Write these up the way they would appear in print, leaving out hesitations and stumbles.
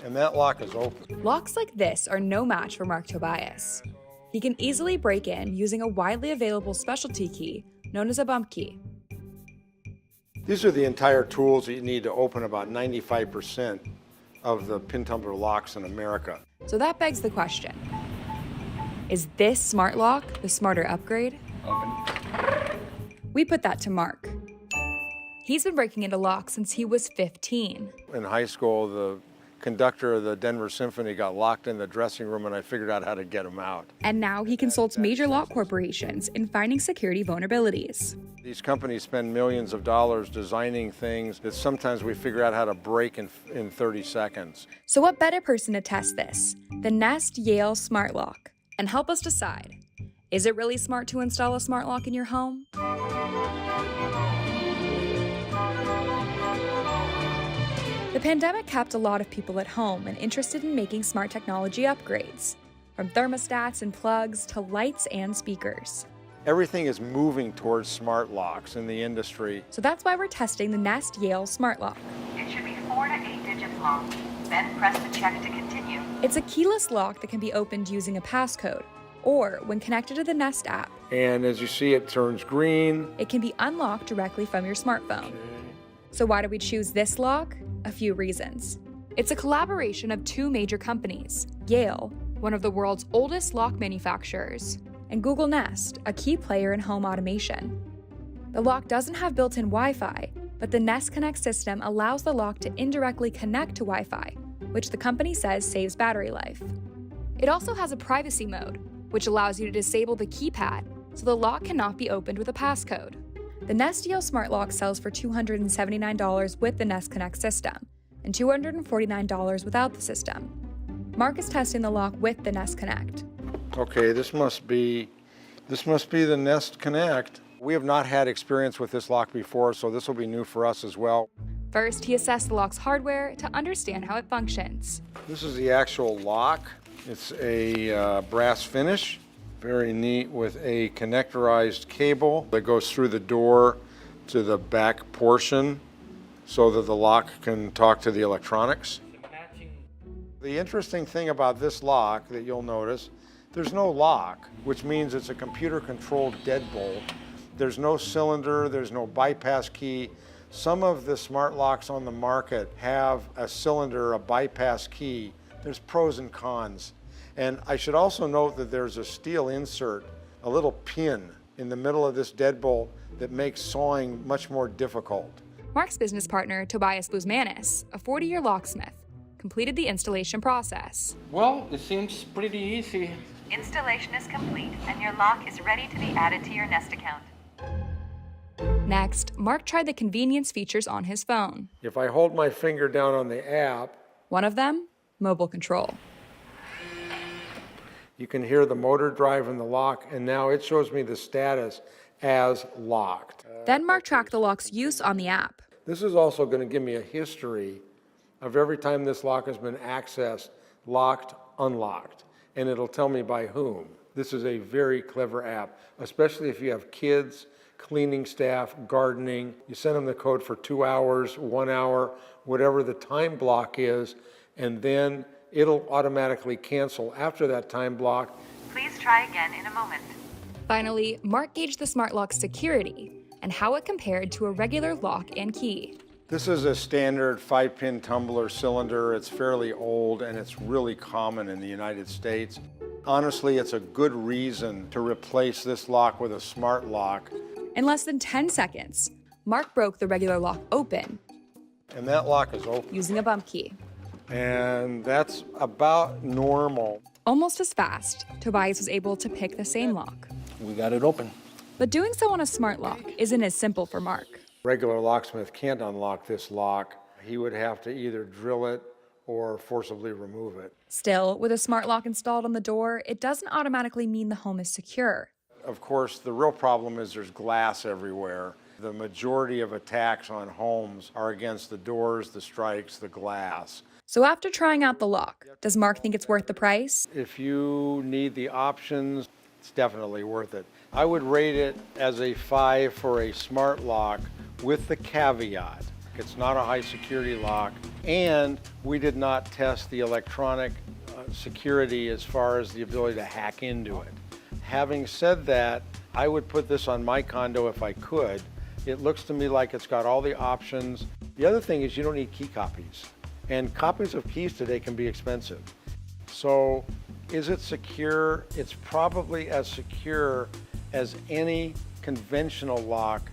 And that lock is open. Locks like this are no match for Mark Tobias. He can easily break in using a widely available specialty key known as a bump key. These are the entire tools that you need to open about 95% of the pin tumbler locks in America. So that begs the question, is this smart lock the smarter upgrade? Open. We put that to Mark. He's been breaking into locks since he was 15. In high school, the conductor of the Denver Symphony got locked in the dressing room and I figured out how to get him out. And now he consults major lock corporations in finding security vulnerabilities. These companies spend millions of dollars designing things that sometimes we figure out how to break in 30 seconds. So what better person to test this than Nest Yale Smart Lock and help us decide, is it really smart to install a smart lock in your home? The pandemic kept a lot of people at home and interested in making smart technology upgrades, from thermostats and plugs to lights and speakers. Everything is moving towards smart locks in the industry. So that's why we're testing the Nest Yale Smart Lock. It should be 4 to 8 digits long. Then press the check to continue. It's a keyless lock that can be opened using a passcode, or when connected to the Nest app, And as you see, it turns green. it can be unlocked directly from your smartphone. So why do we choose this lock? A few reasons. It's a collaboration of two major companies, Yale, one of the world's oldest lock manufacturers, and Google Nest, a key player in home automation. The lock doesn't have built-in Wi-Fi, but the Nest Connect system allows the lock to indirectly connect to Wi-Fi, which the company says saves battery life. It also has a privacy mode, which allows you to disable the keypad so the lock cannot be opened with a passcode. The Nest Yale Smart Lock sells for $279 with the Nest Connect system and $249 without the system. Mark is testing the lock with the Nest Connect. Okay, this must be the Nest Connect. We have not had experience with this lock before, so this will be new for us as well. First, he assessed the lock's hardware to understand how it functions. This is the actual lock. It's a brass finish, very neat, with a connectorized cable that goes through the door to the back portion so that the lock can talk to the electronics. The interesting thing about this lock that you'll notice, there's no lock, which means it's a computer-controlled deadbolt. There's no cylinder, there's no bypass key. Some of the smart locks on the market have a cylinder, a bypass key. There's pros and cons. And I should also note that there's a steel insert, a little pin in the middle of this deadbolt that makes sawing much more difficult. Mark's business partner, Tobias Buzmanis, a 40-year locksmith, completed the installation process. Well, it seems pretty easy. Installation is complete and your lock is ready to be added to your Nest account. Next, Mark tried the convenience features on his phone. If I hold my finger down on the app, One of them, mobile control. you can hear the motor driving the lock, and now it shows me the status as locked. Then Mark tracked the lock's use on the app. This is also going to give me a history of every time this lock has been accessed, locked, unlocked, and it'll tell me by whom. This is a very clever app, especially if you have kids, cleaning staff, gardening. You send them the code for 2 hours, 1 hour, whatever the time block is, and then it'll automatically cancel after that time block. Please try again in a moment. Finally, Mark gauged the smart lock's security and how it compared to a regular lock and key. This is a standard 5-pin tumbler cylinder. It's fairly old and it's really common in the United States. Honestly, it's a good reason to replace this lock with a smart lock. In less than 10 seconds, Mark broke the regular lock open And that lock is open. using a bump key. And that's about normal. Almost as fast, Tobias was able to pick the same lock. We got it open. But doing so on a smart lock isn't as simple for Mark. Regular locksmith can't unlock this lock. He would have to either drill it or forcibly remove it. Still, with a smart lock installed on the door, it doesn't automatically mean the home is secure. Of course, the real problem is there's glass everywhere. The majority of attacks on homes are against the doors, the strikes, the glass. So after trying out the lock, does Mark think it's worth the price? If you need the options, it's definitely worth it. I would rate it as a 5 for a smart lock with the caveat It's not a high security lock. And we did not test the electronic security as far as the ability to hack into it. Having said that, I would put this on my condo if I could. It looks to me like it's got all the options. The other thing is you don't need key copies. And copies of keys today can be expensive. So is it secure? It's probably as secure as any conventional lock,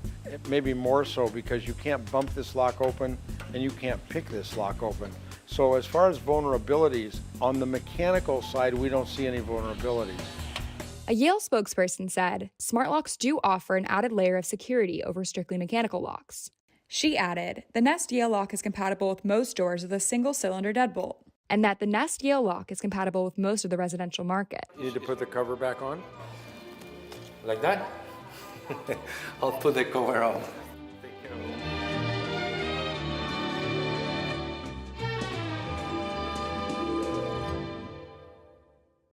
maybe more so because you can't bump this lock open and you can't pick this lock open. So as far as vulnerabilities, on the mechanical side, we don't see any vulnerabilities. A Yale spokesperson said, smart locks do offer an added layer of security over strictly mechanical locks. She added, the Nest Yale lock is compatible with most doors with a single-cylinder deadbolt, and that the Nest Yale lock is compatible with most of the residential market. You need to put the cover back on? Like that? I'll put the cover on.